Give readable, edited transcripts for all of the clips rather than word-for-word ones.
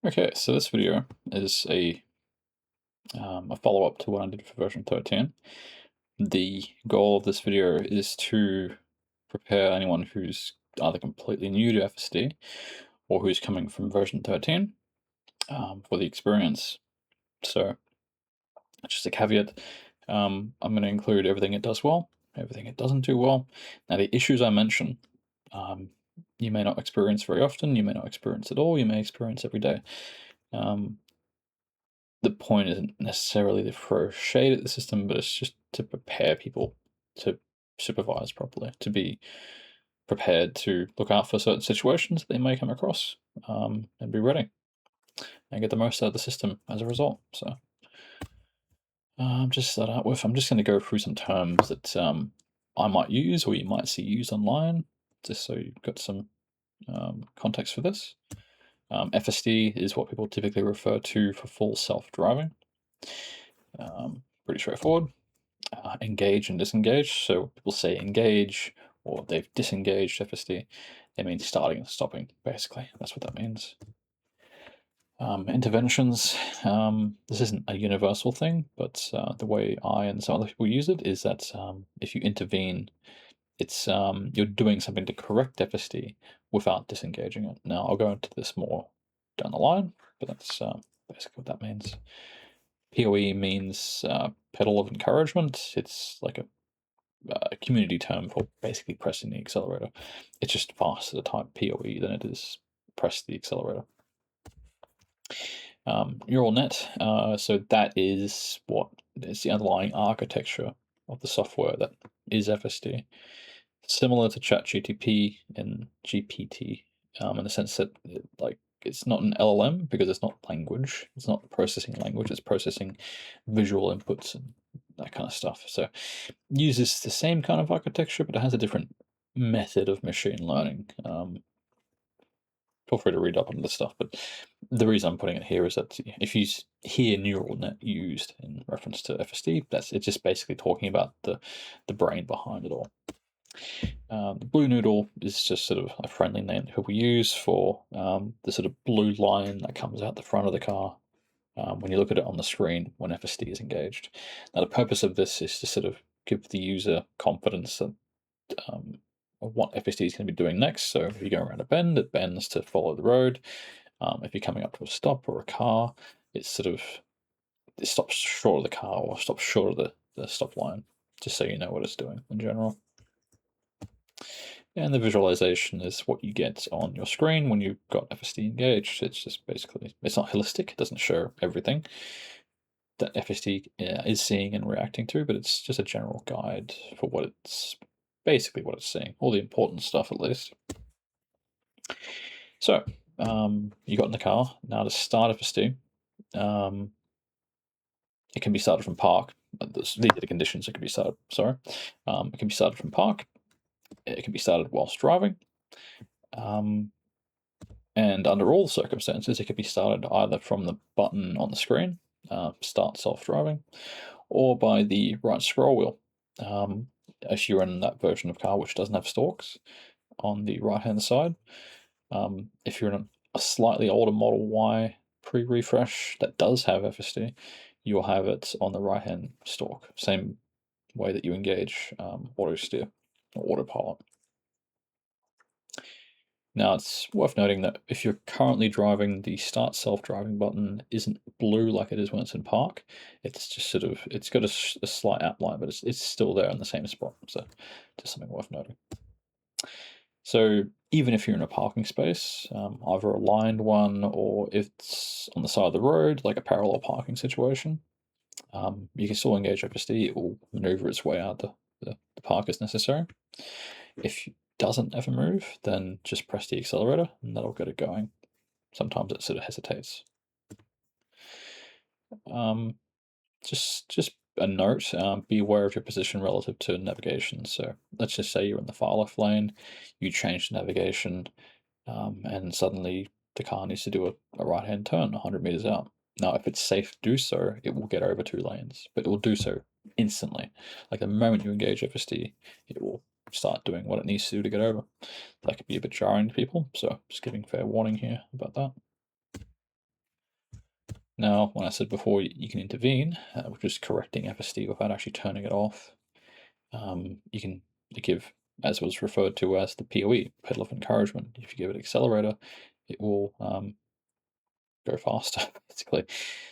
Okay, so this video is a follow-up to what I did for version 13. The goal of this video is to prepare anyone who's either completely new to FSD or who's coming from version 13 for the experience. So, just a caveat, I'm going to include everything it does well, everything it doesn't do well. Now, the issues I mention, you may not experience very often, you may not experience at all, you may experience every day. The point isn't necessarily to throw shade at the system, but it's just to prepare people to supervise properly, to be prepared to look out for certain situations that they may come across, and be ready and get the most out of the system as a result. So, just start out with, I'm just going to go through some terms that I might use or you might see used online, just so you've got some context for this. FSD is what people typically refer to for full self-driving. Pretty straightforward. Engage and disengage. So people say engage or they've disengaged FSD. It means starting and stopping, basically. That's what that means. Interventions. This isn't a universal thing, but the way I and some other people use it is that if you intervene, it's you're doing something to correct FSD without disengaging it. Now, I'll go into this more down the line, but that's basically what that means. POE means pedal of encouragement. It's like a community term for basically pressing the accelerator. It's just faster to type POE than it is press the accelerator. Neural net, so that is what is the underlying architecture of the software that is FSD. Similar to ChatGPT and GPT, in the sense that it's not an LLM because it's not language. It's not processing language. It's processing visual inputs and that kind of stuff. So uses the same kind of architecture, but it has a different method of machine learning. Feel free to read up on this stuff, but the reason I'm putting it here is that if you hear neural net used in reference to FSD, it's just basically talking about the brain behind it all. The blue noodle is just sort of a friendly name that we use for the sort of blue line that comes out the front of the car when you look at it on the screen when FSD is engaged. Now, the purpose of this is to sort of give the user confidence that of what FSD is going to be doing next. So if you go around a bend, it bends to follow the road. If you're coming up to a stop or a car, it stops short of the car or stops short of the stop line, just so you know what it's doing in general. And the visualization is what you get on your screen when you've got FSD engaged. It's just basically, it's not holistic, it doesn't show everything that FSD is seeing and reacting to, but it's just a general guide for what it's basically what it's seeing, all the important stuff at least. So, you got in the car. Now to start FSD, it can be started from park. These are the conditions it can be started, sorry. It can be started from park. It can be started whilst driving. And under all circumstances, it can be started either from the button on the screen, start self-driving, or by the right scroll wheel. If you're in that version of car which doesn't have stalks on the right-hand side. If you're in a slightly older Model Y pre-refresh that does have FSD, you'll have it on the right-hand stalk, same way that you engage auto steer or autopilot. Now, it's worth noting that if you're currently driving, the start self-driving button isn't blue like it is when it's in park. It's just sort of, it's got a slight outline, but it's still there in the same spot. So just something worth noting. So even if you're in a parking space, either a lined one or if it's on the side of the road, like a parallel parking situation, you can still engage FSD. It will maneuver its way out the park as necessary. If it doesn't ever move, then just press the accelerator and that'll get it going. Sometimes it sort of hesitates. Just a note, be aware of your position relative to navigation. So let's just say you're in the far left lane, you change the navigation, and suddenly the car needs to do a right-hand turn 100 meters out. Now, if it's safe to do so, it will get over 2 lanes, but it will do so instantly. Like the moment you engage FSD, it will start doing what it needs to do to get over. That could be a bit jarring to people, so just giving fair warning here about that. Now, when I said before you can intervene, which is correcting FSD without actually turning it off, you can give, as was referred to as the POE, pedal of encouragement. If you give it accelerator, it will go faster, basically.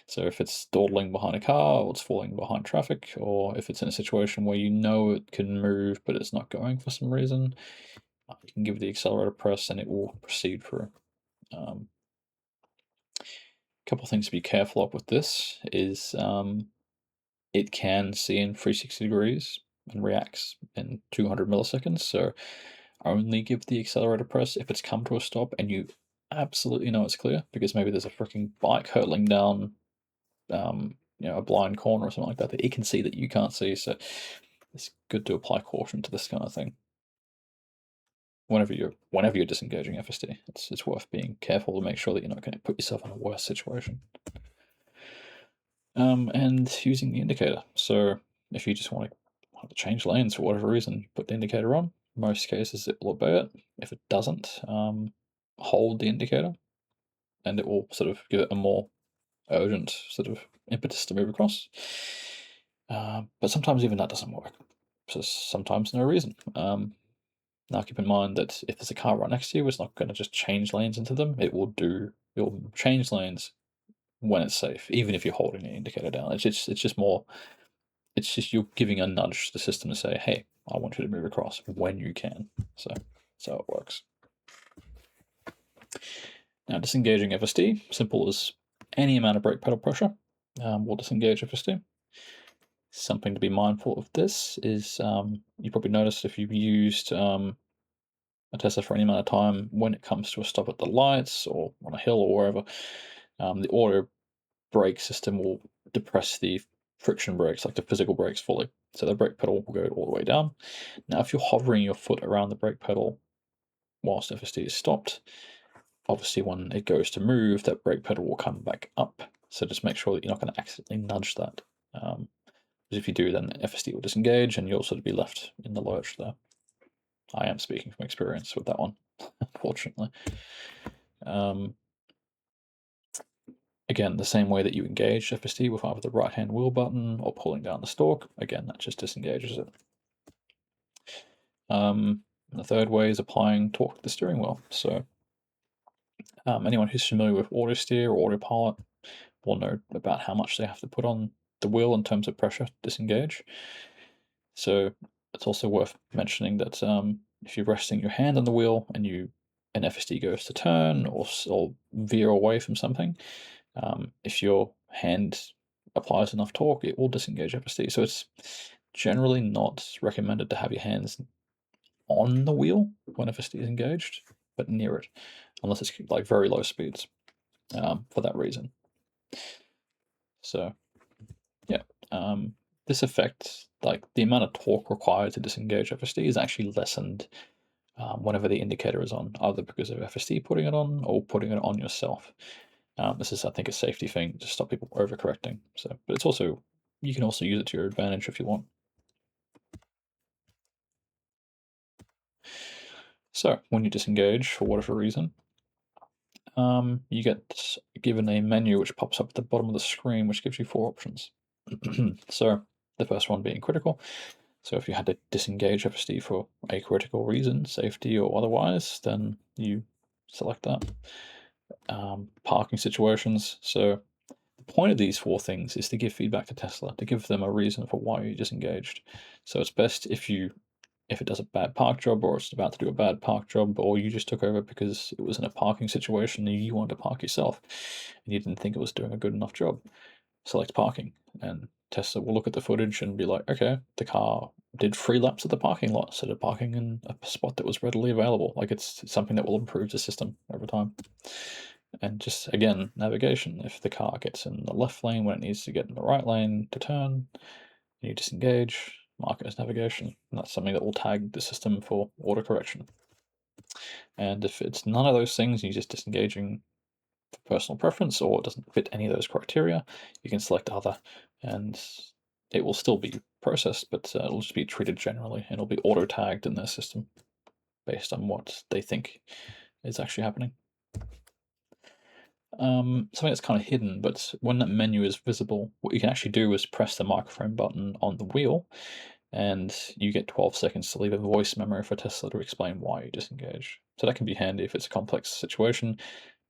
So if it's dawdling behind a car, or it's falling behind traffic, or if it's in a situation where you know it can move but it's not going for some reason, you can give it the accelerator press and it will proceed through. A couple of things to be careful of with this is it can see in 360 degrees and reacts in 200 milliseconds. So only give the accelerator press if it's come to a stop and you absolutely know it's clear, because maybe there's a freaking bike hurtling down a blind corner or something like that that it can see that you can't see. So it's good to apply caution to this kind of thing. Whenever you're disengaging FSD, it's worth being careful to make sure that you're not going to put yourself in a worse situation. And using the indicator. So if you just want to change lanes for whatever reason, put the indicator on. Most cases it will obey it. If it doesn't, hold the indicator, and it will sort of give it a more urgent sort of impetus to move across. But sometimes even that doesn't work. So sometimes no reason. Now keep in mind that if there's a car right next to you, it's not going to just change lanes into them. It will change lanes when it's safe, even if you're holding the indicator down. It's just you're giving a nudge to the system to say, hey, I want you to move across when you can. So it works. Now disengaging FSD, simple as any amount of brake pedal pressure will disengage FSD. Something to be mindful of this is you probably noticed if you've used a Tesla for any amount of time, when it comes to a stop at the lights or on a hill or wherever, the auto brake system will depress the friction brakes, like the physical brakes, fully. So the brake pedal will go all the way down. Now, if you're hovering your foot around the brake pedal whilst FSD is stopped, obviously when it goes to move, that brake pedal will come back up. So just make sure that you're not going to accidentally nudge that. Because if you do, then FSD will disengage and you'll sort of be left in the lurch there. I am speaking from experience with that one, unfortunately. Again, the same way that you engage FSD with either the right-hand wheel button or pulling down the stalk, again, that just disengages it. The third way is applying torque to the steering wheel. So anyone who's familiar with auto steer or autopilot will know about how much they have to put on the wheel in terms of pressure to disengage. So it's also worth mentioning that if you're resting your hand on the wheel and an FSD goes to turn or veer away from something, if your hand applies enough torque, it will disengage FSD. So it's generally not recommended to have your hands on the wheel when FSD is engaged, but near it, unless it's like very low speeds, for that reason. So yeah, this effect, like the amount of torque required to disengage FSD, is actually lessened whenever the indicator is on, either because of FSD putting it on or putting it on yourself. This is, I think, a safety thing to stop people overcorrecting. So, but it's also, you can also use it to your advantage if you want. So when you disengage for whatever reason, you get given a menu which pops up at the bottom of the screen, which gives you 4 options. So the first one being critical. So if you had to disengage FSD for a critical reason, safety or otherwise, then you select that. Parking situations. So the point of these 4 things is to give feedback to Tesla, to give them a reason for why you disengaged. So it's best if it does a bad park job, or it's about to do a bad park job, or you just took over because it was in a parking situation and you wanted to park yourself and you didn't think it was doing a good enough job. Select parking, and Tesla will look at the footage and be like, okay, the car did 3 laps of the parking lot instead of parking in a spot that was readily available. Like, it's something that will improve the system over time. And just, again, navigation. If the car gets in the left lane when it needs to get in the right lane to turn, you disengage, mark it as navigation. And that's something that will tag the system for auto correction. And if it's none of those things, you're just disengaging for personal preference, or it doesn't fit any of those criteria, you can select other, and it will still be processed, but it'll just be treated generally, and it'll be auto tagged in their system based on what they think is actually happening. something that's kind of hidden, but when that menu is visible, what you can actually do is press the microphone button on the wheel, and you get 12 seconds to leave a voice memo for Tesla to explain why you disengage. So that can be handy if it's a complex situation,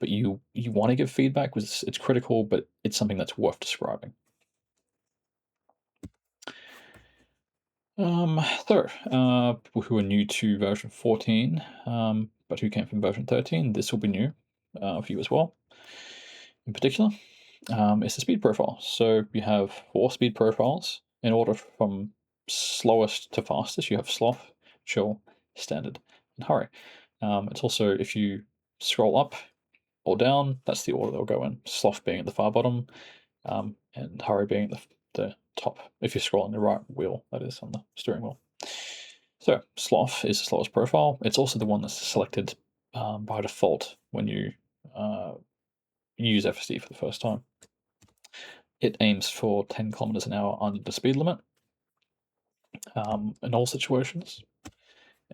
but you want to give feedback because it's critical, but it's something that's worth describing. People who are new to version 14, but who came from version 13, this will be new for you as well. In particular, is the speed profile. So you have 4 speed profiles in order from slowest to fastest. You have sloth, chill, standard, and hurry. It's also, if you scroll up or down, that's the order they'll go in. Sloth being at the far bottom, and hurry being at the top. If you're scrolling the right wheel, that is, on the steering wheel. So sloth is the slowest profile. It's also the one that's selected by default when you use FSD for the first time. It aims for 10 kilometers an hour under the speed limit in all situations.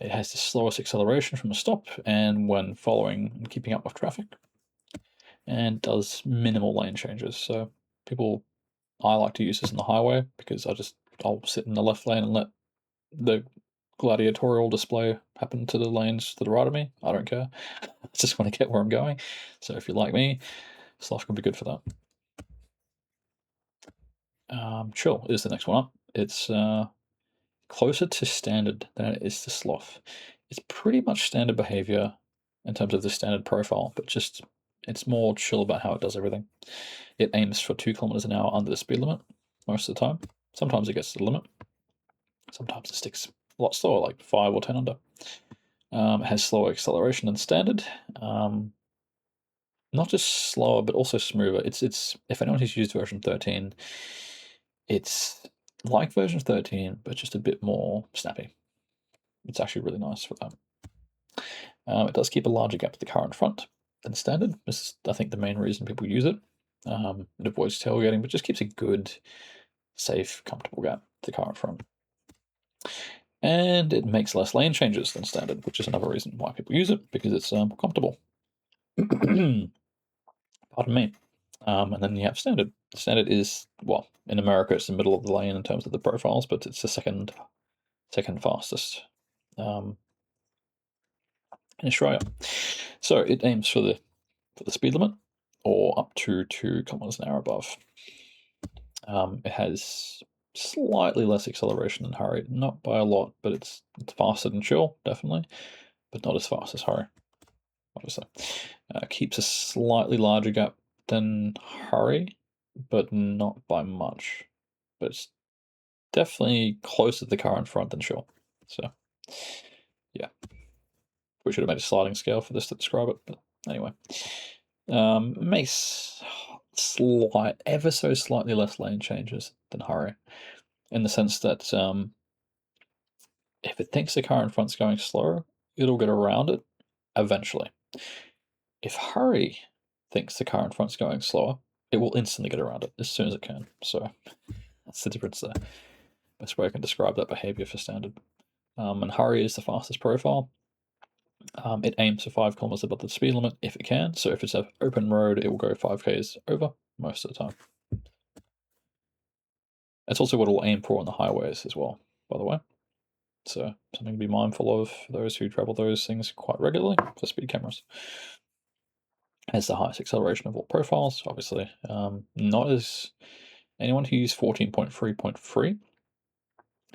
It has the slowest acceleration from a stop and when following and keeping up with traffic, and does minimal lane changes. So I like to use this in the highway because I'll sit in the left lane and let the gladiatorial display happen to the lanes to the right of me. I don't care. I just want to get where I'm going. So if you're like me, sloth can be good for that. Chill is the next one up. It's closer to standard than it is to sloth. It's pretty much standard behavior in terms of the standard profile, but just it's more chill about how it does everything. It aims for 2 kilometers an hour under the speed limit most of the time. Sometimes it gets to the limit. Sometimes it sticks a lot slower, like 5 or 10 under. It has slower acceleration than standard. Not just slower, but also smoother. It's if anyone who's used version 13, it's like version 13, but just a bit more snappy. It's actually really nice for that. It does keep a larger gap to the car in front than standard. This is, I think, the main reason people use it. It avoids tailgating, but just keeps a good, safe, comfortable gap to the car in front. And it makes less lane changes than standard, which is another reason why people use it, because it's comfortable. Pardon me. And then you have standard. Standard is, well, in America it's the middle of the lane in terms of the profiles, but it's the second fastest in Australia. So it aims for the speed limit, or up to 2 kilometers an hour above. It has slightly less acceleration than hurry, not by a lot, but it's faster than chill, definitely, but not as fast as hurry, obviously. Keeps a slightly larger gap than hurry, but not by much. But it's definitely closer to the car in front than chill. So, yeah. We should have made a sliding scale for this to describe it, but anyway. Makes ever so slightly less lane changes than hurry, in the sense that if it thinks the car in front's going slower, it'll get around it eventually. If hurry thinks the car in front's going slower, it will instantly get around it as soon as it can. So that's the difference there. Best way I can describe that behavior for standard. And hurry is the fastest profile. It aims for 5 kilometers above the speed limit if it can. So if it's an open road, it will go 5Ks over most of the time. That's also what it'll aim for on the highways as well, by the way. So something to be mindful of for those who travel those things quite regularly for speed cameras. Has the highest acceleration of all profiles, obviously. Not as anyone who used 14.3.3.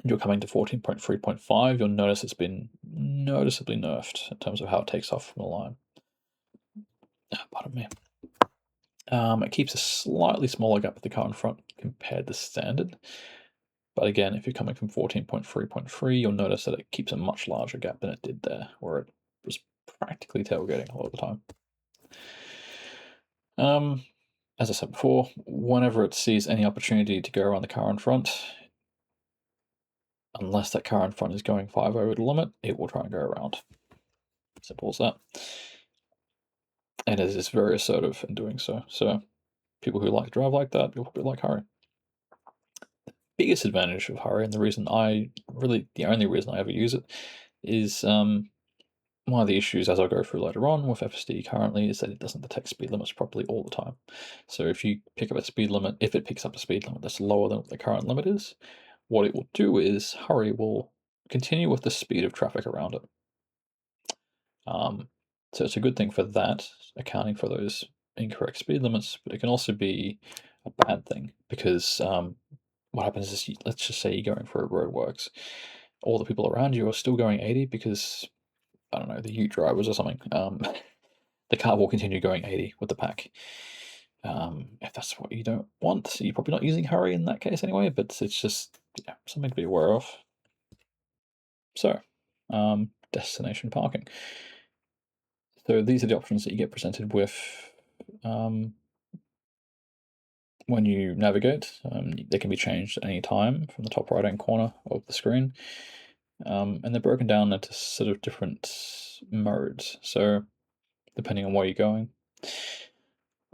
You're coming to 14.3.5, you'll notice it's been noticeably nerfed in terms of how it takes off from the line. Pardon me. It keeps a slightly smaller gap with the car in front compared to standard. But again, if you're coming from 14.3.3, you'll notice that it keeps a much larger gap than it did there, where it was practically tailgating a lot of the time. As I said before, whenever it sees any opportunity to go around the car in front, unless that car in front is going 5 over the limit, it will try and go around. Simple as that. And it is very assertive in doing so. So people who like to drive like that, you'll probably like hurry. Biggest advantage of hurry, and the only reason I ever use it, is one of the issues, as I'll go through later on with FSD currently, is that it doesn't detect speed limits properly all the time. So if you pick up a speed limit, if it picks up a speed limit that's lower than what the current limit is, what it will do is hurry will continue with the speed of traffic around it. So it's a good thing for that, accounting for those incorrect speed limits, but it can also be a bad thing because what happens is, let's just say you're going through roadworks, all the people around you are still going 80 because, I don't know, the ute drivers or something. The car will continue going 80 with the pack. If that's what you don't want, you're probably not using hurry in that case anyway, but it's just, yeah, something to be aware of. So, destination parking. So these are the options that you get presented with when you navigate. They can be changed at any time from the top right-hand corner of the screen. And they're broken down into sort of different modes. So depending on where you're going.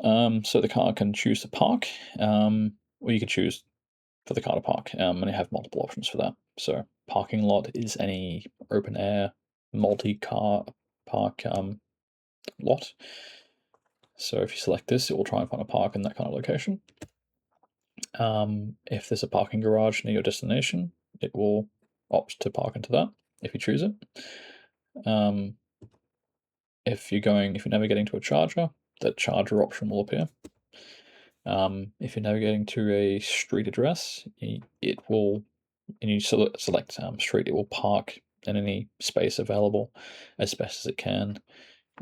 So the car can choose to park, or you can choose for the car to park, and you have multiple options for that. So parking lot is any open air multi-car park lot. So if you select this, it will try and find a park in that kind of location. If there's a parking garage near your destination, it will opt to park into that if you choose it. If you're navigating to a charger, that charger option will appear. If you're navigating to a street address, it will, and you select street, it will park in any space available as best as it can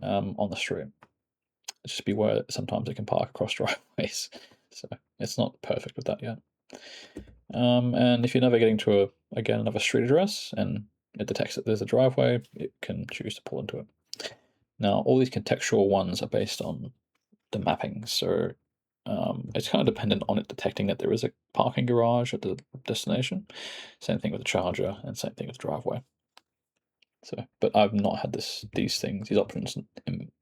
on the street. Just be aware that sometimes it can park across driveways, so it's not perfect with that yet. And if you're navigating to another street address and it detects that there's a driveway, it can choose to pull into it. Now, all these contextual ones are based on the mapping, so it's kind of dependent on it detecting that there is a parking garage at the destination. Same thing with the charger, and same thing with the driveway. So, but I've not had these options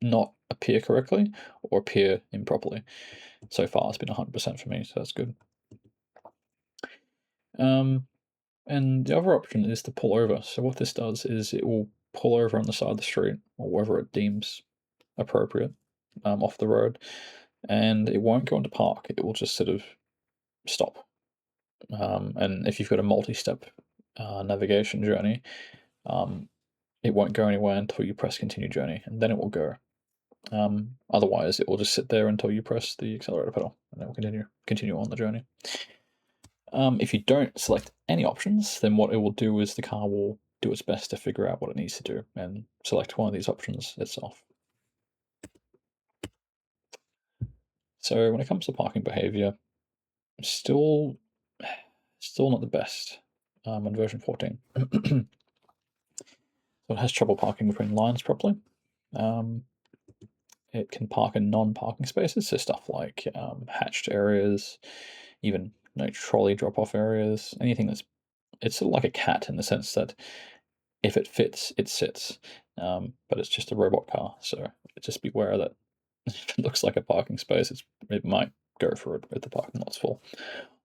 not appear correctly or appear improperly. So far, it's been 100% for me, so that's good. And the other option is to pull over. So what this does is it will pull over on the side of the street or wherever it deems appropriate off the road, and it won't go into park. It will just sort of stop. And if you've got a multi-step navigation journey, it won't go anywhere until you press continue journey, and then it will go. Otherwise, it will just sit there until you press the accelerator pedal, and it will continue on the journey. If you don't select any options, then what it will do is the car will do its best to figure out what it needs to do and select one of these options itself. So when it comes to parking behavior, still not the best in version 14. So it has trouble parking between lines properly. It can park in non-parking spaces, so stuff like hatched areas, even trolley drop-off areas, anything it's sort of like a cat in the sense that if it fits, it sits. But it's just a robot car, so just beware that if it looks like a parking space, it might go for it if the parking lot's full,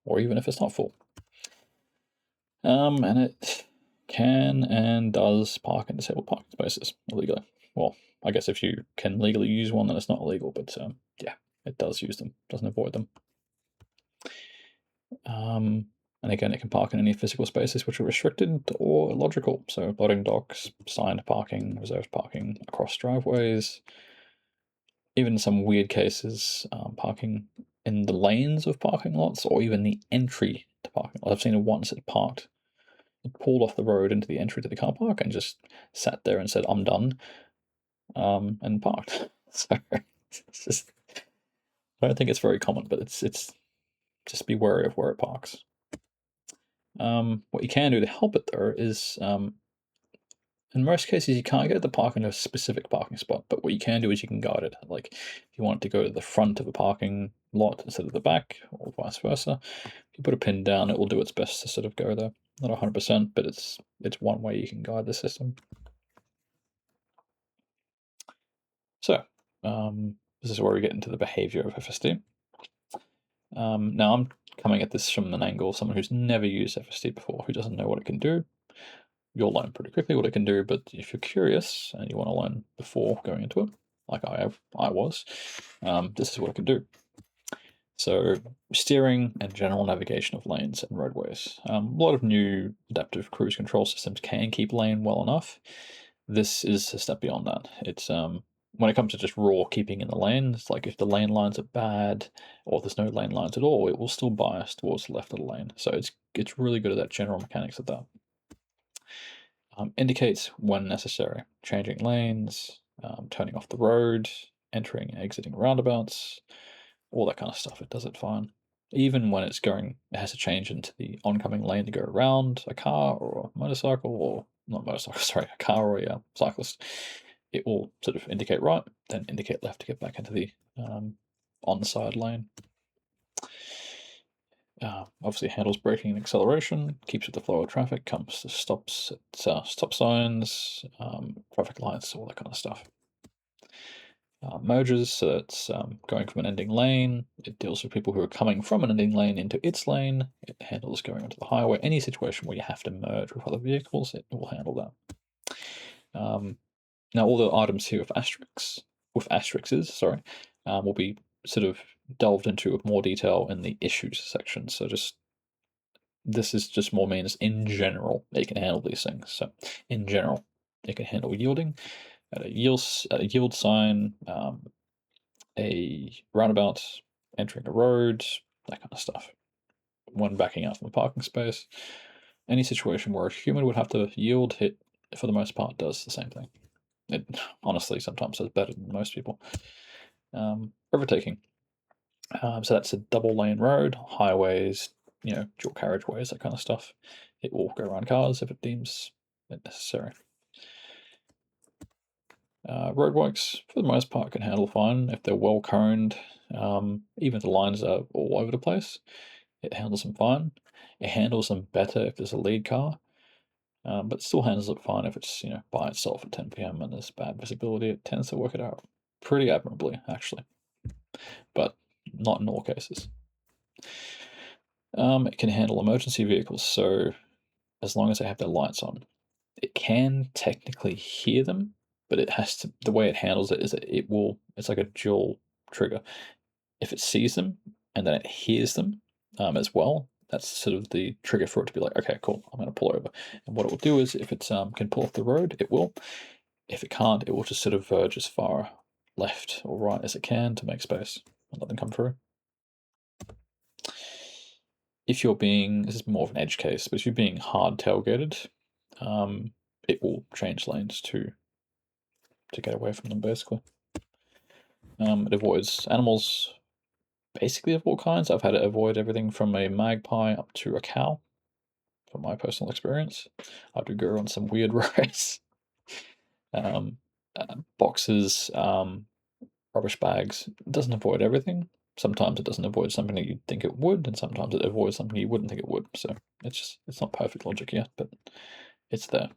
or even if it's not full. And it can and does park in disabled parking spaces illegally. Well, I guess if you can legally use one, then it's not illegal, but yeah, it does use them, doesn't avoid them. And again, it can park in any physical spaces which are restricted or illogical. So loading docks, signed parking, reserved parking across driveways. Even in some weird cases, parking in the lanes of parking lots or even the entry to parking lots. I've seen it once. It pulled off the road into the entry to the car park and just sat there and said, "I'm done," and parked. So it's just, I don't think it's very common, but it's just be wary of where it parks. What you can do to help it though is, in most cases, you can't get the park in a specific parking spot, but what you can do is you can guide it. Like if you want it to go to the front of a parking lot instead of the back, or vice versa, if you put a pin down, it will do its best to sort of go there. Not 100%, but it's one way you can guide the system. So this is where we get into the behavior of FSD. Now I'm coming at this from an angle of someone who's never used FSD before, who doesn't know what it can do. you'll learn pretty quickly what it can do, but if you're curious and you want to learn before going into it, like I was, this is what it can do. So steering and general navigation of lanes and roadways. A lot of new adaptive cruise control systems can keep lane well enough. This is a step beyond that. It's when it comes to just raw keeping in the lane, it's like if the lane lines are bad or there's no lane lines at all, it will still bias towards the left of the lane. So it's really good at that general mechanics of that. Indicates when necessary, changing lanes, turning off the road, entering and exiting roundabouts, all that kind of stuff. It does it fine. Even when it has to change into the oncoming lane to go around a car or a motorcycle, or not motorcycle, sorry, a car or a cyclist, it will sort of indicate right, then indicate left to get back into the on-side lane. Obviously handles braking and acceleration, keeps with the flow of traffic, comes to stops at stop signs, traffic lights, all that kind of stuff. Merges, so it's going from an ending lane. It deals with people who are coming from an ending lane into its lane. It handles going onto the highway. Any situation where you have to merge with other vehicles, it will handle that. Now, all the items here with asterisks, will be sort of delved into with more detail in the issues section. So this is just more means in general it can handle these things. So in general, it can handle yielding at a yield sign, a roundabout, entering a road, that kind of stuff. When backing out from a parking space, any situation where a human would have to yield, it for the most part does the same thing. It honestly sometimes does better than most people. Overtaking. So that's a double lane road, highways, dual carriageways, that kind of stuff. It will go around cars if it deems it necessary. Roadworks, for the most part, can handle fine if they're well coned. Even if the lines are all over the place, it handles them fine. It handles them better if there's a lead car, but still handles it fine if it's by itself at 10 p.m. and there's bad visibility. It tends to work it out pretty admirably, actually, but not in all cases. It can handle emergency vehicles, so as long as they have their lights on. It can technically hear them, but it has to. The way it handles it is that it's like a dual trigger. If it sees them and then it hears them as well, that's sort of the trigger for it to be like, okay, cool, I'm going to pull over. And what it will do is, if it can pull off the road, it will. If it can't, it will just sort of verge as far left or right as it can to make space and let them come through. If you're this is more of an edge case, but if you're being hard tailgated, it will change lanes to get away from them, basically. It avoids animals, basically of all kinds. I've had it avoid everything from a magpie up to a cow, from my personal experience. I do go on some weird rides. Boxes, rubbish bags. It doesn't avoid everything. Sometimes it doesn't avoid something that you'd think it would, and sometimes it avoids something you wouldn't think it would. So it's not perfect logic yet, but it's there.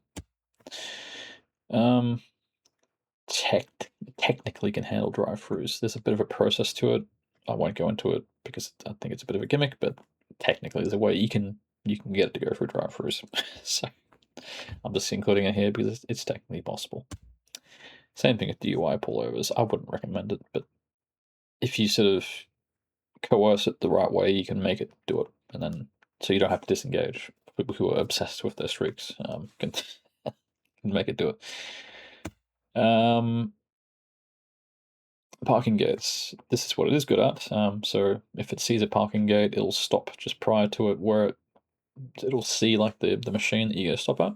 Technically can handle drive-throughs. There's a bit of a process to it. I won't go into it because I think it's a bit of a gimmick, but technically there's a way you can get it to go through drive-throughs. So I'm just including it here because it's technically possible. Same thing with DUI pullovers. I wouldn't recommend it, but if you sort of coerce it the right way, you can make it do it, and then so you don't have to disengage. People who are obsessed with their streaks can make it do it. Parking gates. This is what it is good at. So if it sees a parking gate, it'll stop just prior to it, where it'll see like the machine that you're going to stop at,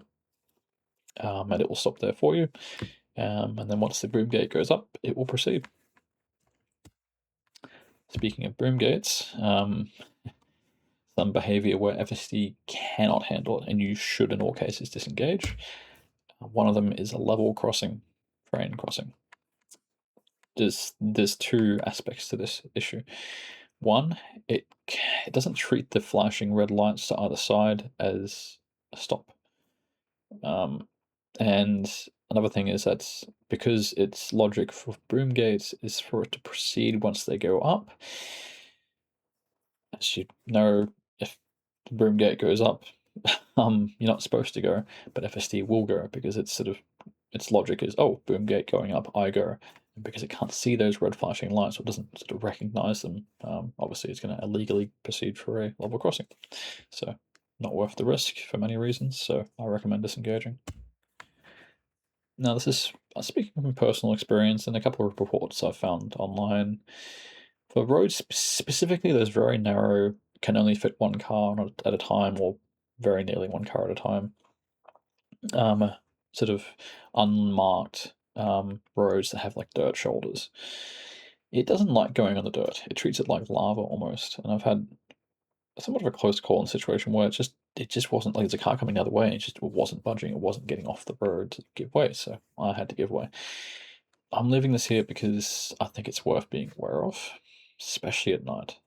and it will stop there for you. And then once the broom gate goes up, it will proceed. Speaking of broom gates, some behavior where FSD cannot handle it, and you should in all cases disengage. One of them is a level crossing, train crossing. There's two aspects to this issue. One, it doesn't treat the flashing red lights to either side as a stop. And another thing is that because its logic for broom gates is for it to proceed once they go up. As you know, if the broom gate goes up, you're not supposed to go, but FSD will go because it's sort of its logic is, oh, boom gate going up, I go. And because it can't see those red flashing lights or doesn't sort of recognize them, obviously it's going to illegally proceed for a level crossing. So not worth the risk for many reasons, so I recommend disengaging. Now, this is speaking from personal experience and a couple of reports I've found online. For roads specifically, those very narrow, can only fit one car at a time, or very nearly one car at a time, sort of unmarked roads that have like dirt shoulders. It doesn't like going on the dirt. It treats it like lava almost. And I've had somewhat of a close call in a situation where it just wasn't like there's a car coming the other way and it just wasn't budging. It wasn't getting off the road to give way, so I had to give way. I'm leaving this here because I think it's worth being aware of, especially at night.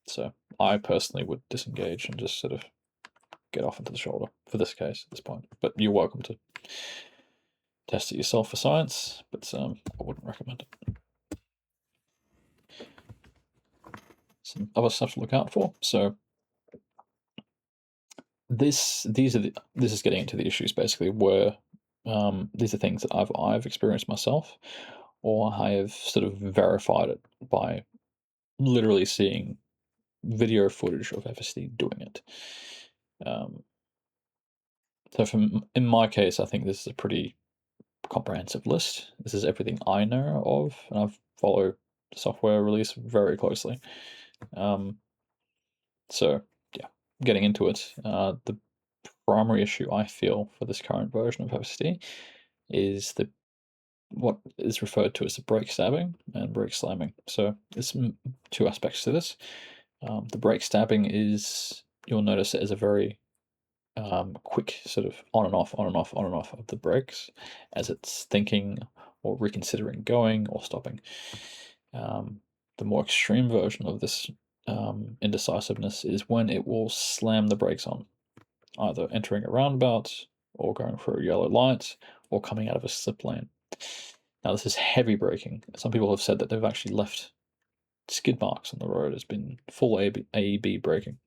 So I personally would disengage and just sort of get off into the shoulder for this case at this point. But you're welcome to test it yourself for science, but I wouldn't recommend it. Some other stuff to look out for. So this is getting into the issues basically where these are things that I've experienced myself, or I have sort of verified it by literally seeing video footage of FSD doing it. So in my case, I think this is a pretty comprehensive list. This is everything I know of, and I've followed software release very closely. So yeah, getting into it, the primary issue I feel for this current version of FSD is what is referred to as the brake stabbing and brake slamming. So there's two aspects to this. The brake stabbing is, you'll notice it as a very quick sort of on and off, on and off, on and off of the brakes as it's thinking or reconsidering going or stopping. The more extreme version of this indecisiveness is when it will slam the brakes on, either entering a roundabout or going through a yellow light or coming out of a slip lane. Now, this is heavy braking. Some people have said that they've actually left skid marks on the road. It's been full AEB braking.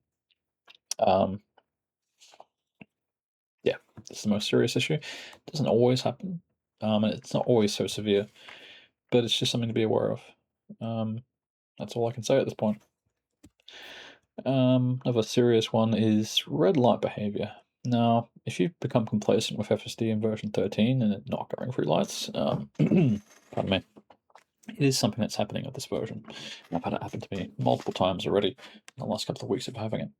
Yeah, this is the most serious issue. It doesn't always happen, and it's not always so severe, but it's just something to be aware of. That's all I can say at this point. Another serious one is red light behavior. Now, if you've become complacent with FSD in version 13 and it not going through lights, pardon me, it is something that's happening with this version. I've had it happen to me multiple times already in the last couple of weeks of having it.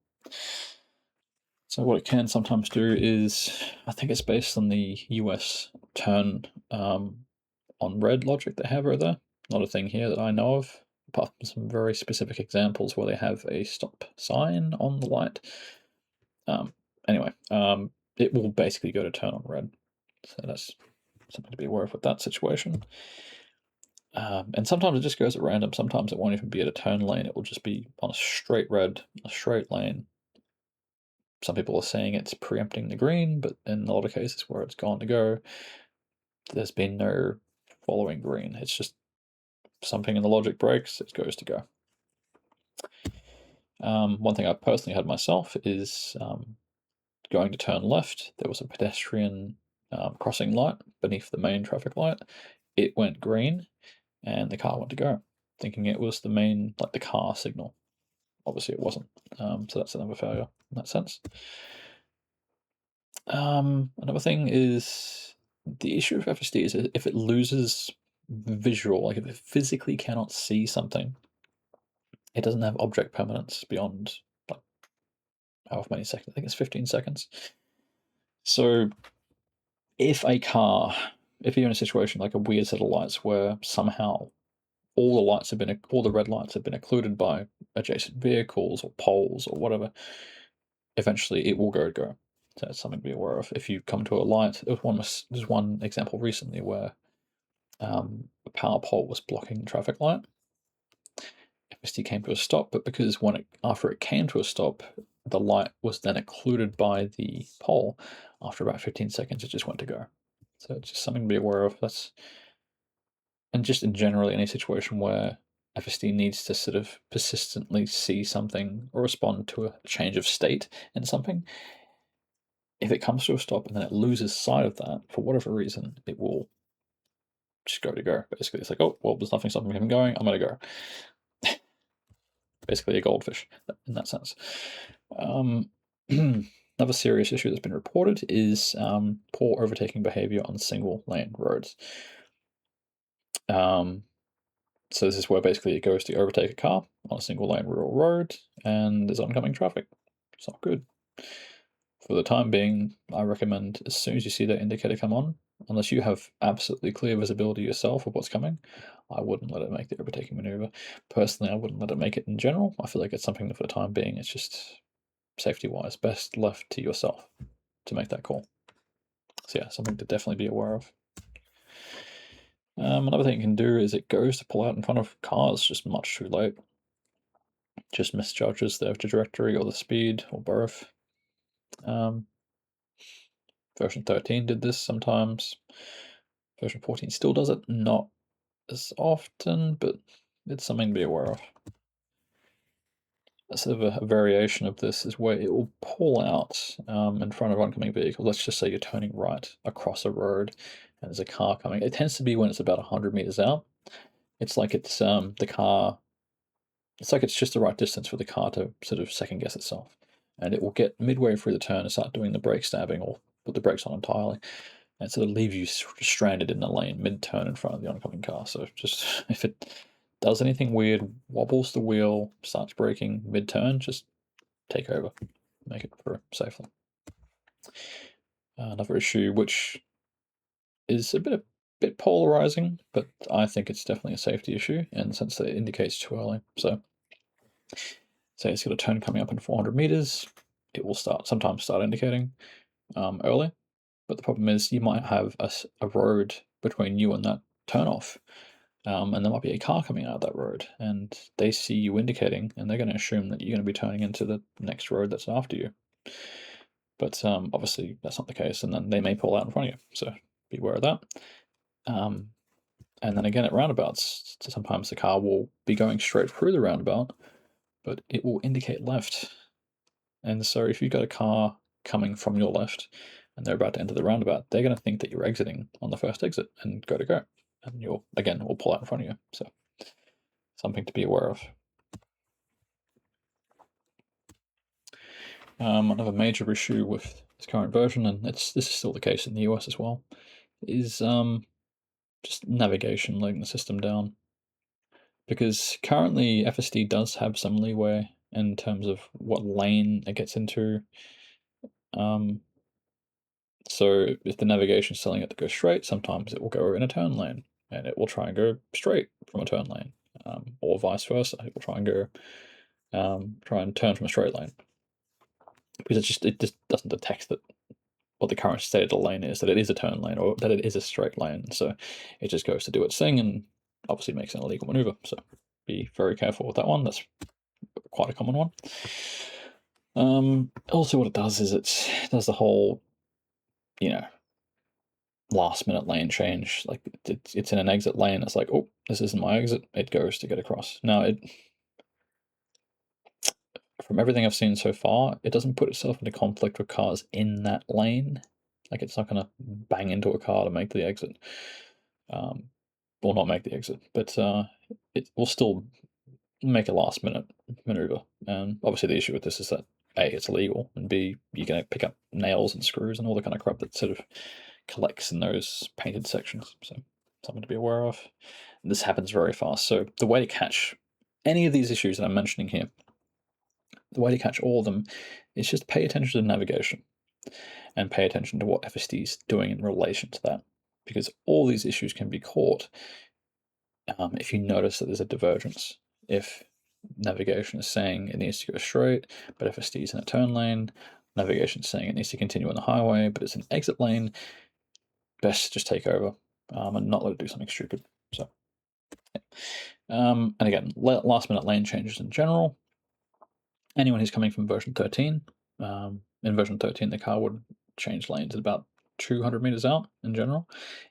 So what it can sometimes do is, I think it's based on the US turn on red logic they have over there. Not a thing here that I know of, apart from some very specific examples where they have a stop sign on the light. Anyway, it will basically go to turn on red. So that's something to be aware of with that situation. And sometimes it just goes at random. Sometimes it won't even be at a turn lane. It will just be on a straight red, a straight lane. Some people are saying it's preempting the green, but in a lot of cases where it's gone to go, there's been no following green. It's just something in the logic breaks, it goes to go. One thing I personally had myself is going to turn left. There was a pedestrian crossing light beneath the main traffic light. It went green, and the car went to go, thinking it was the main, like the car signal. Obviously, it wasn't. So that's another failure in that sense. Another thing is the issue of FSD is if it loses visual, like if it physically cannot see something, it doesn't have object permanence beyond like however many seconds. I think it's 15 seconds. So if you're in a situation like a weird set of lights where somehow all the red lights have been occluded by adjacent vehicles or poles or whatever, eventually it will go. So that's something to be aware of. If you come to a light, there's one example recently where a power pole was blocking the traffic light. FSD came to a stop, but because after it came to a stop, the light was then occluded by the pole. After about 15 seconds, it just went to go. So it's just something to be aware of. And just in generally any situation where FSD needs to sort of persistently see something or respond to a change of state in something, if it comes to a stop and then it loses sight of that, for whatever reason, it will just go. Basically, it's like, oh, well, there's nothing stopping me from going, I'm going to go. Basically a goldfish in that sense. Another serious issue that's been reported is poor overtaking behavior on single lane roads. So this is where basically it goes to overtake a car on a single lane rural road and there's oncoming traffic. It's not good. For the time being, I recommend as soon as you see that indicator come on, unless you have absolutely clear visibility yourself of what's coming, I wouldn't let it make the overtaking maneuver. Personally, I wouldn't let it make it in general. I feel like it's something that for the time being, it's just safety-wise, best left to yourself to make that call. So yeah, something to definitely be aware of. Another thing it can do is it goes to pull out in front of cars just much too late. Just misjudges the trajectory or the speed or both. Version 13 did this sometimes. Version 14 still does it, not as often, but it's something to be aware of. Sort of a variation of this is where it will pull out in front of oncoming vehicles. Let's just say you're turning right across a road and there's a car coming. It tends to be when it's about 100 meters out. It's like it's the car. It's like it's just the right distance for the car to sort of second guess itself, and it will get midway through the turn and start doing the brake stabbing or put the brakes on entirely, and sort of leave you stranded in the lane mid-turn in front of the oncoming car. So just if it does anything weird, wobbles the wheel, starts braking mid-turn, just take over, make it through safely. Another issue which is a bit polarizing, but I think it's definitely a safety issue in the sense that it indicates too early. So say it's got a turn coming up in 400 meters, it will sometimes start indicating early. But the problem is you might have a road between you and that turnoff, and there might be a car coming out of that road, and they see you indicating, and they're going to assume that you're going to be turning into the next road that's after you. But obviously that's not the case, and then they may pull out in front of you. So be aware of that. And then again at roundabouts, sometimes the car will be going straight through the roundabout, but it will indicate left. And so if you've got a car coming from your left and they're about to enter the roundabout, they're going to think that you're exiting on the first exit and go. And you'll, again, will pull out in front of you. So something to be aware of. Another major issue with this current version, and this is still the case in the US as well, is just navigation, letting the system down. Because currently FSD does have some leeway in terms of what lane it gets into. So if the navigation is telling it to go straight, sometimes it will go in a turn lane, and it will try and go straight from a turn lane, or vice versa. It will try and go, try and turn from a straight lane, because it just doesn't detect that what the current state of the lane is, that it is a turn lane or that it is a straight lane. So it just goes to do its thing and obviously makes an illegal maneuver. So be very careful with that one. That's quite a common one. Also, what it does is it does the whole, last minute lane change. Like it's in an exit lane. It's like, oh, this isn't my exit. It goes to get across. Now, from everything I've seen so far, it doesn't put itself into conflict with cars in that lane. Like it's not going to bang into a car to make the exit, or not make the exit, but it will still make a last minute maneuver. And obviously, the issue with this is that A, it's illegal, and B, you're going to pick up nails and screws and all the kind of crap that sort of collects in those painted sections. So something to be aware of. And this happens very fast. So the way to catch any of these issues that I'm mentioning here, the way to catch all of them is just pay attention to navigation and pay attention to what FSD is doing in relation to that. Because all these issues can be caught if you notice that there's a divergence. If navigation is saying it needs to go straight, but FSD is in a turn lane, navigation is saying it needs to continue on the highway, but it's an exit lane, best to just take over and not let it do something stupid. So, and again, last minute lane changes in general. Anyone who's coming from version 13, in version 13, the car would change lanes at about 200 meters out in general.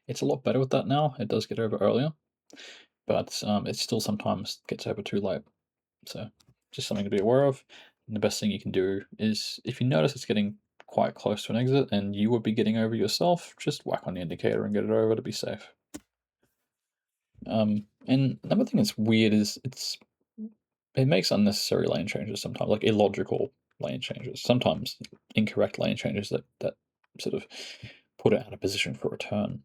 It's a lot better with that now. It does get over earlier, but it still sometimes gets over too late. So just something to be aware of. And the best thing you can do is, if you notice it's getting quite close to an exit and you would be getting over yourself, just whack on the indicator and get it over to be safe. And another thing that's weird is it makes unnecessary lane changes sometimes, like illogical lane changes, sometimes incorrect lane changes that sort of put it out of position for a turn.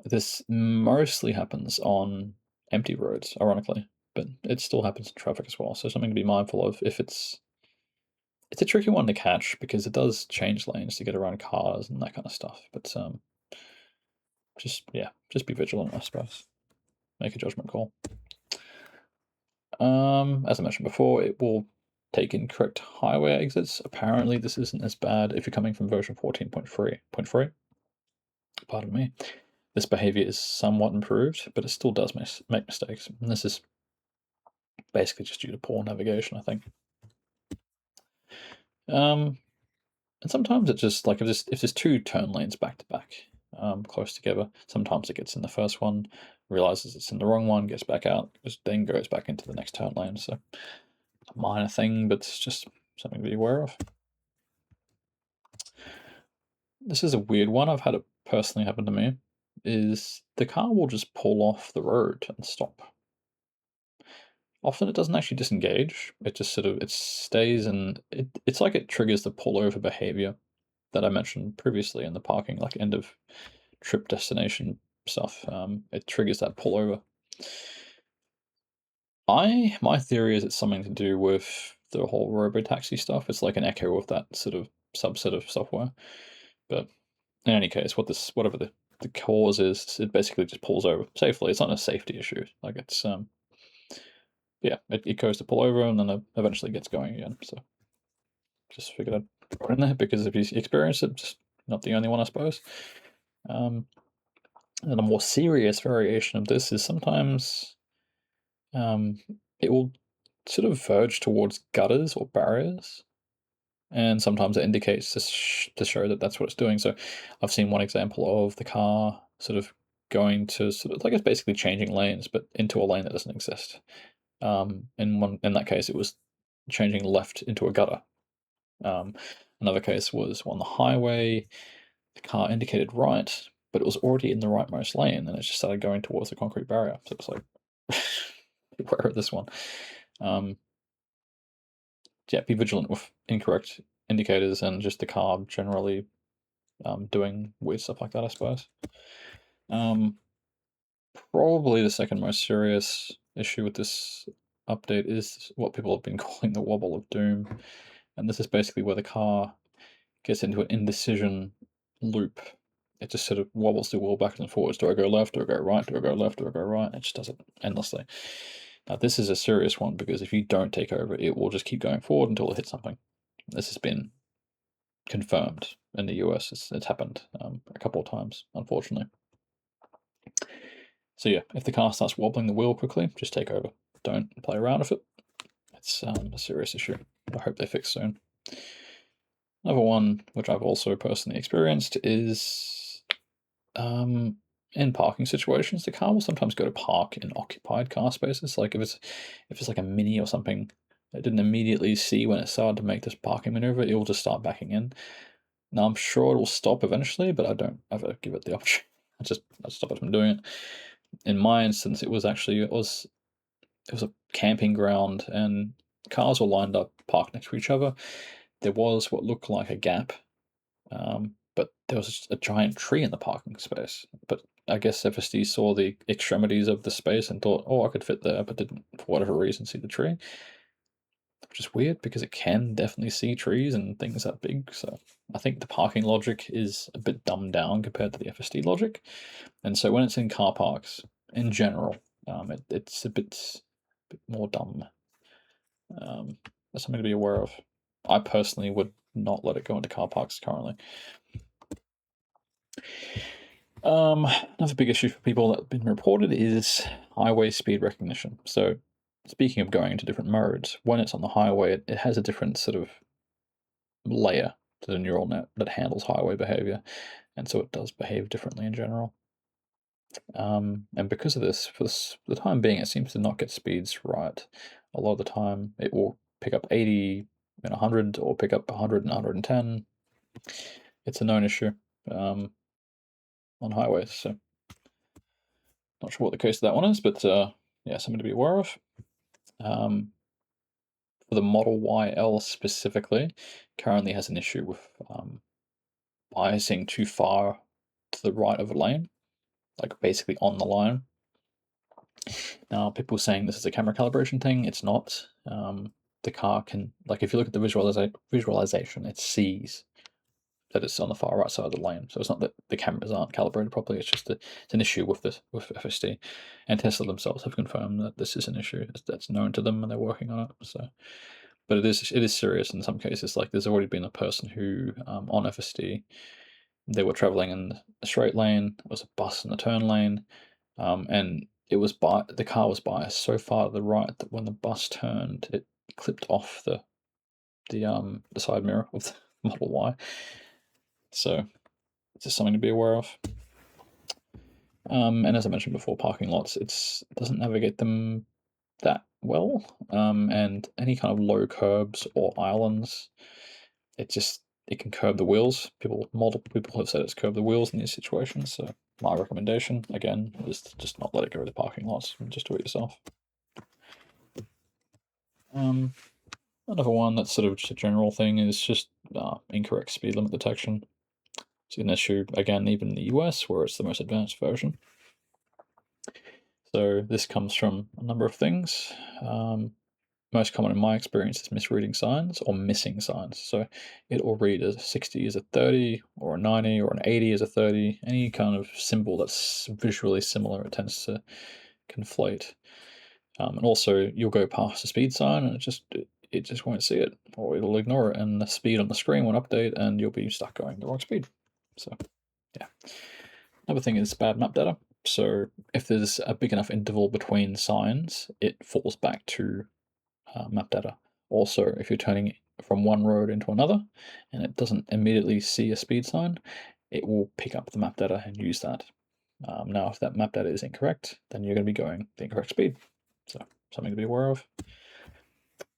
This mostly happens on empty roads, ironically, but it still happens in traffic as well. So something to be mindful of. If it's a tricky one to catch because it does change lanes to get around cars and that kind of stuff. But just be vigilant, I suppose. Make a judgment call. As I mentioned before, it will take incorrect highway exits. Apparently, this isn't as bad if you're coming from version 14.3.3. Pardon me. This behavior is somewhat improved, but it still does make mistakes. And this is basically just due to poor navigation, I think. And sometimes it just, like, if there's two turn lanes back to back, close together, sometimes it gets in the first one, realizes it's in the wrong one, gets back out, then goes back into the next turn lane. So a minor thing, but it's just something to be aware of. This is a weird one. I've had it personally happen to me. Is the car will just pull off the road and stop. Often it doesn't actually disengage. It just it stays, and it's like it triggers the pullover behavior that I mentioned previously in the parking, like end of trip destination stuff. It triggers that pullover. My theory is it's something to do with the whole robotaxi stuff. It's like an echo of that sort of subset of software. But in any case, whatever the cause is, it basically just pulls over safely. It's not a safety issue. Like it's it goes to pull over and then eventually gets going again. So just figured I'd throw it in there because if you experience it, just not the only one, I suppose. And a more serious variation of this is sometimes it will sort of verge towards gutters or barriers, and sometimes it indicates to show that that's what it's doing. So I've seen one example of the car sort of going to like it's basically changing lanes, but into a lane that doesn't exist. In that case, it was changing left into a gutter. Another case was on the highway. The car indicated right, but it was already in the rightmost lane, and it just started going towards the concrete barrier. So it was like, beware of this one. Be vigilant with incorrect indicators and just the car generally doing weird stuff like that, I suppose. Probably the second most serious issue with this update is what people have been calling the wobble of doom. And this is basically where the car gets into an indecision loop. It just sort of wobbles the wheel backwards and forwards. Do I go left? Do I go right? Do I go left? Do I go right? It just does it endlessly. Now, this is a serious one because if you don't take over, it will just keep going forward until it hits something. This has been confirmed in the US. It's happened a couple of times, unfortunately. So yeah, if the car starts wobbling the wheel quickly, just take over. Don't play around with it. It's a serious issue. I hope they fix soon. Another one, which I've also personally experienced, is in parking situations, the car will sometimes go to park in occupied car spaces. Like if it's like a Mini or something, it didn't immediately see when it started to make this parking maneuver, it will just start backing in. Now I'm sure it will stop eventually, but I don't ever give it the option. I stop it from doing it. In my instance, it was a camping ground and cars were lined up parked next to each other. There was what looked like a gap, but there was a giant tree in the parking space. But I guess FSD saw the extremities of the space and thought, oh, I could fit there, but didn't, for whatever reason, see the tree. Which is weird because it can definitely see trees and things that big. So I think the parking logic is a bit dumbed down compared to the FSD logic. And so when it's in car parks, in general, it's a bit more dumb. That's something to be aware of. I personally would not let it go into car parks currently. Another big issue for people that have been reported is highway speed recognition. So, speaking of going into different modes, when it's on the highway, it has a different sort of layer to the neural net that handles highway behavior, and so it does behave differently in general. And because of this, for the time being, it seems to not get speeds right. A lot of the time, it will pick up 80 and 100, or pick up 100 and 110, It's a known issue on highways, so not sure what the case of that one is, but yeah, something to be aware of. For the Model YL specifically, currently has an issue with biasing too far to the right of a lane, like basically on the line. Now, people saying this is a camera calibration thing. It's not. The car can, like, if you look at the visualization, it sees that it's on the far right side of the lane. So it's not that the cameras aren't calibrated properly. It's just it's an issue with FSD, and Tesla themselves have confirmed that this is an issue that's known to them, and they're working on it. So, but it is serious in some cases. Like, there's already been a person who on FSD, they were traveling in a straight lane. There was a bus in the turn lane, and the car was biased so far to the right that when the bus turned, it clipped off the side mirror of the Model Y. So it's just something to be aware of. And as I mentioned before, parking lots, it doesn't navigate them that well, and any kind of low curbs or islands, it can curb the wheels. Multiple people have said it's curb the wheels in these situations. So my recommendation, again, is to just not let it go to the parking lots and just do it yourself. Another one that's sort of just a general thing is just incorrect speed limit detection. It's an issue, again, even in the US, where it's the most advanced version. So this comes from a number of things. Most common in my experience is misreading signs or missing signs. So it will read a 60 as a 30, or a 90, or an 80 as a 30. Any kind of symbol that's visually similar, it tends to conflate. And also, you'll go past a speed sign and it just won't see it, or it'll ignore it, and the speed on the screen won't update, and you'll be stuck going the wrong speed. So, yeah. Another thing is bad map data. So if there's a big enough interval between signs, it falls back to map data. Also, if you're turning from one road into another and it doesn't immediately see a speed sign, it will pick up the map data and use that. Now, if that map data is incorrect, then you're going to be going the incorrect speed. So, something to be aware of.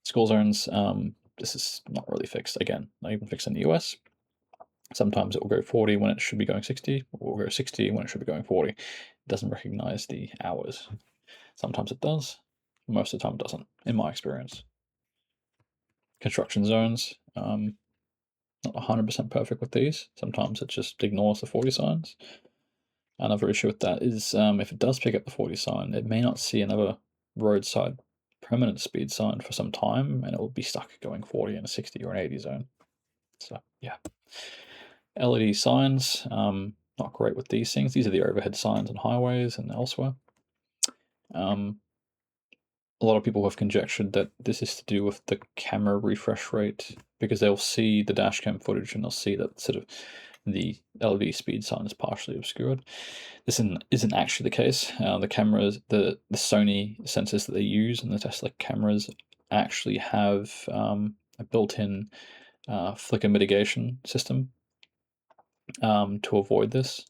School zones, this is not really fixed. Again, not even fixed in the US. Sometimes it will go 40 when it should be going 60, or will go 60 when it should be going 40. It doesn't recognize the hours. Sometimes it does. Most of the time it doesn't, in my experience. Construction zones, not 100% perfect with these. Sometimes it just ignores the 40 signs. Another issue with that is if it does pick up the 40 sign, it may not see another roadside permanent speed sign for some time, and it will be stuck going 40 in a 60 or an 80 zone. So, yeah. LED signs, not great with these things. These are the overhead signs on highways and elsewhere. A lot of people have conjectured that this is to do with the camera refresh rate, because they'll see the dashcam footage and they'll see that sort of the LED speed sign is partially obscured. This isn't actually the case. The cameras, the Sony sensors that they use and the Tesla cameras actually have a built-in flicker mitigation system to avoid this.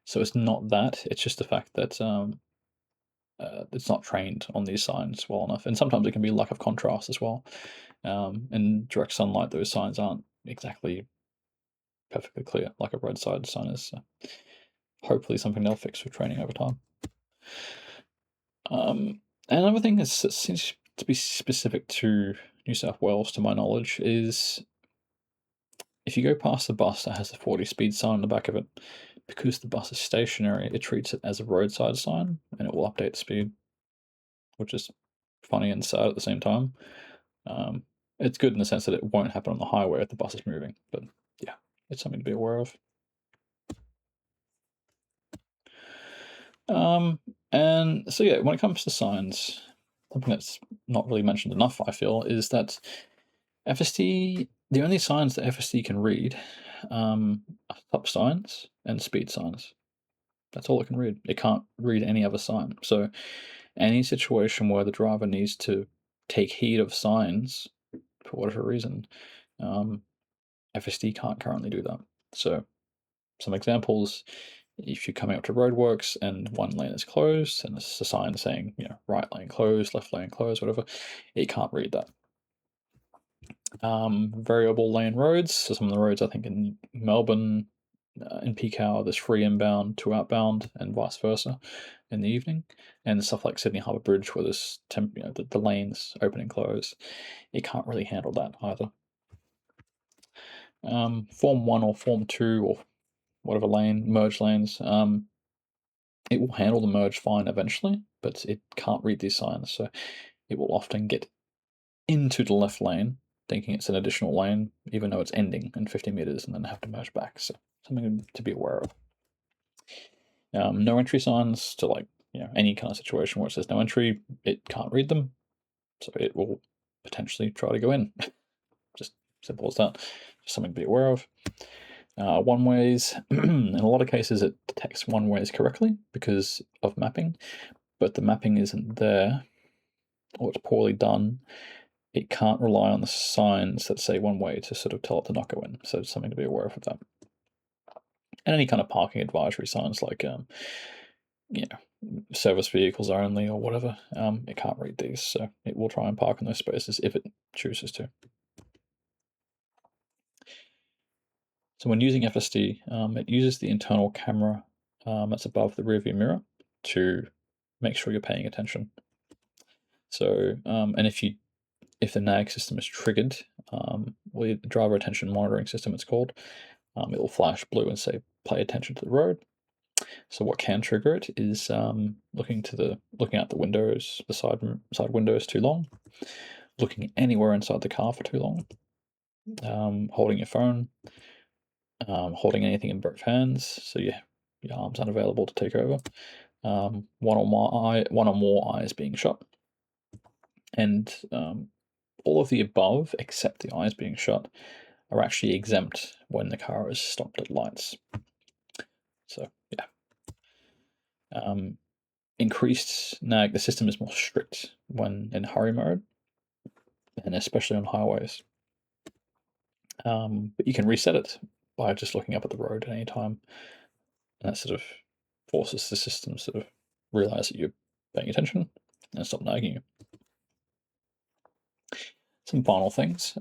So it's not that, it's just the fact that it's not trained on these signs well enough. And sometimes it can be lack of contrast as well. In direct sunlight, those signs aren't exactly perfectly clear like a roadside sign is. So hopefully something they'll fix with training over time. Another thing that seems to be specific to New South Wales, to my knowledge, is if you go past the bus that has the 40 speed sign on the back of it, because the bus is stationary, it treats it as a roadside sign and it will update the speed, which is funny and sad at the same time. It's good in the sense that it won't happen on the highway if the bus is moving, but yeah, it's something to be aware of. And so yeah, when it comes to signs, something that's not really mentioned enough, I feel, is that FSD, the only signs that FSD can read are stop signs and speed signs. That's all it can read. It can't read any other sign. So any situation where the driver needs to take heed of signs for whatever reason, FSD can't currently do that. So some examples: if you're coming up to roadworks and one lane is closed and there's a sign saying, right lane closed, left lane closed, whatever, it can't read that. Variable lane roads. So some of the roads I think in Melbourne, in peak hour, there's 3 inbound, 2 outbound, and vice versa in the evening. And stuff like Sydney Harbour Bridge, where there's the lanes open and close, it can't really handle that either. Form 1 or Form 2 or whatever lane, merge lanes, it will handle the merge fine eventually, but it can't read these signs, so it will often get into the left lane, thinking it's an additional lane, even though it's ending in 50 meters, and then have to merge back. So something to be aware of. No entry signs to any kind of situation where it says no entry, it can't read them, so it will potentially try to go in. Just simple as that. Just something to be aware of. One-ways, in a lot of cases it detects one-ways correctly because of mapping, but the mapping isn't there, or it's poorly done. It can't rely on the signs that say one way to sort of tell it to not go in, so something to be aware of that. And any kind of parking advisory signs like service vehicles only or whatever, it can't read these, so it will try and park in those spaces if it chooses to. So when using FSD, it uses the internal camera that's above the rearview mirror to make sure you're paying attention. So, and if the NAG system is triggered, or the driver attention monitoring system it's called, it will flash blue and say pay attention to the road. So what can trigger it is looking out the windows, the side windows too long, looking anywhere inside the car for too long, holding your phone, holding anything in both hands, so your arm's unavailable to take over, one or more eyes being shut, and all of the above, except the eyes being shut, are actually exempt when the car is stopped at lights. So yeah. Increased NAG, the system is more strict when in hurry mode, and especially on highways. But you can reset it by just looking up at the road at any time, and that sort of forces the system to sort of realize that you're paying attention and stop nagging you. Some final things.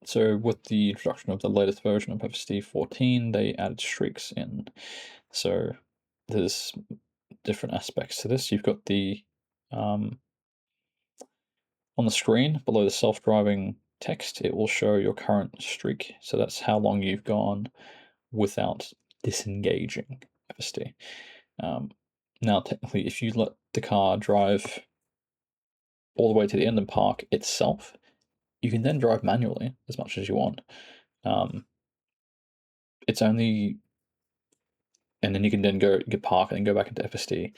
So with the introduction of the latest version of FSD 14, they added streaks in. So there's different aspects to this. You've got the on the screen below the self-driving text, it will show your current streak. So that's how long you've gone without disengaging FSD. Now, technically, if you let the car drive all the way to the end and park itself, you can then drive manually as much as you want. It's only, and then you can then get park and then go back into FSD,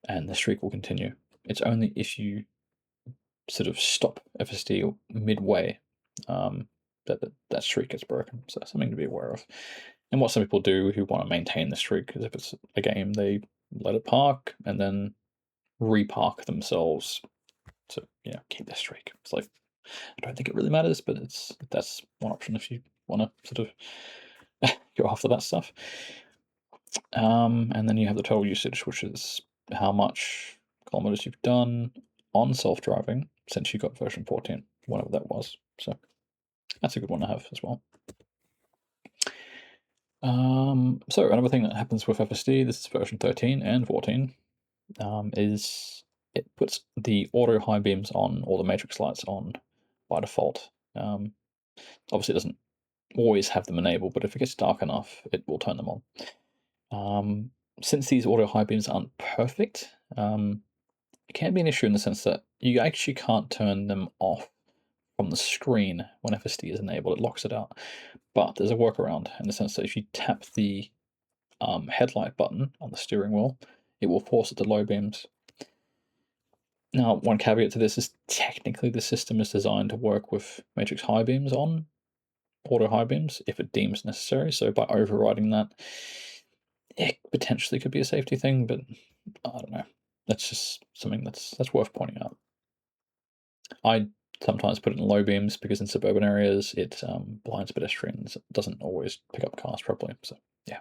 and the streak will continue. It's only if you sort of stop FSD midway that streak gets broken. So that's something to be aware of. And what some people do who want to maintain the streak is if it's a game, they let it park and then repark themselves to keep their streak. It's like, I don't think it really matters, but that's one option if you want to sort of go after that stuff. And then you have the total usage, which is how much kilometers you've done on self-driving since you got version 14, whatever that was. So that's a good one to have as well. So another thing that happens with FSD, this is version 13 and 14, is it puts the auto high beams on, or the matrix lights on by default. Obviously it doesn't always have them enabled, but if it gets dark enough, it will turn them on. Since these auto high beams aren't perfect, it can be an issue in the sense that you actually can't turn them off from the screen when FSD is enabled. It locks it out. But there's a workaround in the sense that if you tap the headlight button on the steering wheel, it will force it to low beams. Now, one caveat to this is technically the system is designed to work with matrix high beams on auto high beams if it deems necessary. So by overriding that, it potentially could be a safety thing, but I don't know. That's just something that's worth pointing out. I sometimes put it in low beams because in suburban areas it blinds pedestrians. It doesn't always pick up cars properly. So yeah.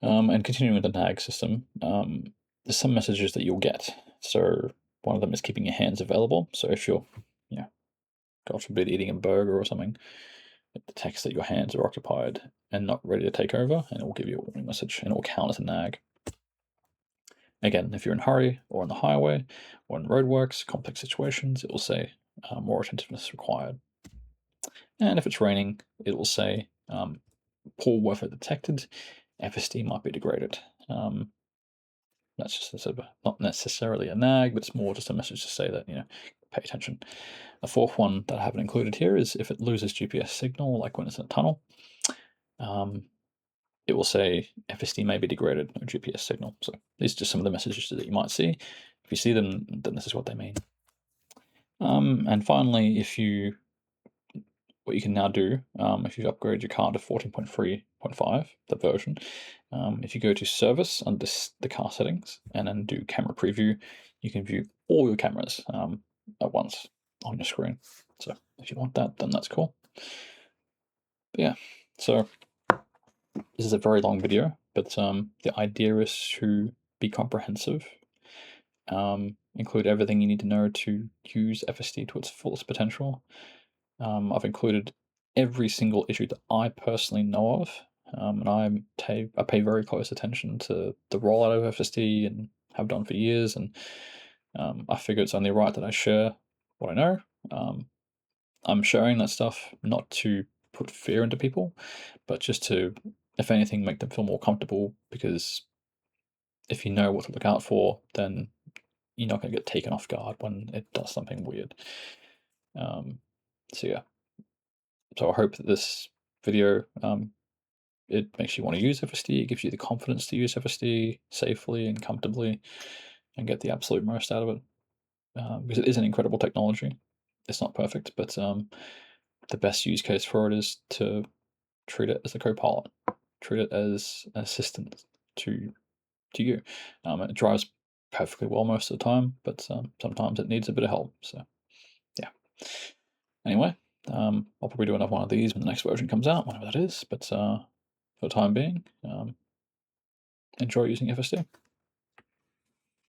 And continuing with the NAG system, there's some messages that you'll get. So one of them is keeping your hands available. So if you're God forbid, eating a burger or something, it detects that your hands are occupied and not ready to take over, and it will give you a warning message, and it will count as a nag. Again, if you're in a hurry or on the highway or in roadworks, complex situations, it will say more attentiveness required. And if it's raining, it will say poor weather detected, FSD might be degraded. That's just sort of not necessarily a nag, but it's more just a message to say that, pay attention. A fourth one that I haven't included here is if it loses GPS signal, like when it's in a tunnel, it will say FSD may be degraded, no GPS signal. So these are just some of the messages that you might see. If you see them, then this is what they mean. And finally, what you can now do, if you upgrade your car to 14.3.5, the version, if you go to Service under the car settings and then do Camera Preview, you can view all your cameras at once on your screen. So if you want that, then that's cool. But yeah, so this is a very long video, but the idea is to be comprehensive, include everything you need to know to use FSD to its fullest potential. I've included every single issue that I personally know of, and I pay very close attention to the rollout of FSD and have done for years, and I figure it's only right that I share what I know. I'm sharing that stuff not to put fear into people, but just to, if anything, make them feel more comfortable, because if you know what to look out for, then you're not going to get taken off guard when it does something weird. So yeah. So I hope that this video, it makes you want to use FSD, it gives you the confidence to use FSD safely and comfortably and get the absolute most out of it. Because it is an incredible technology. It's not perfect, but the best use case for it is to treat it as a co-pilot, treat it as an assistant to you. It drives perfectly well most of the time, but sometimes it needs a bit of help. So yeah. Anyway, I'll probably do another one of these when the next version comes out, whenever that is. But for the time being, enjoy using FSD.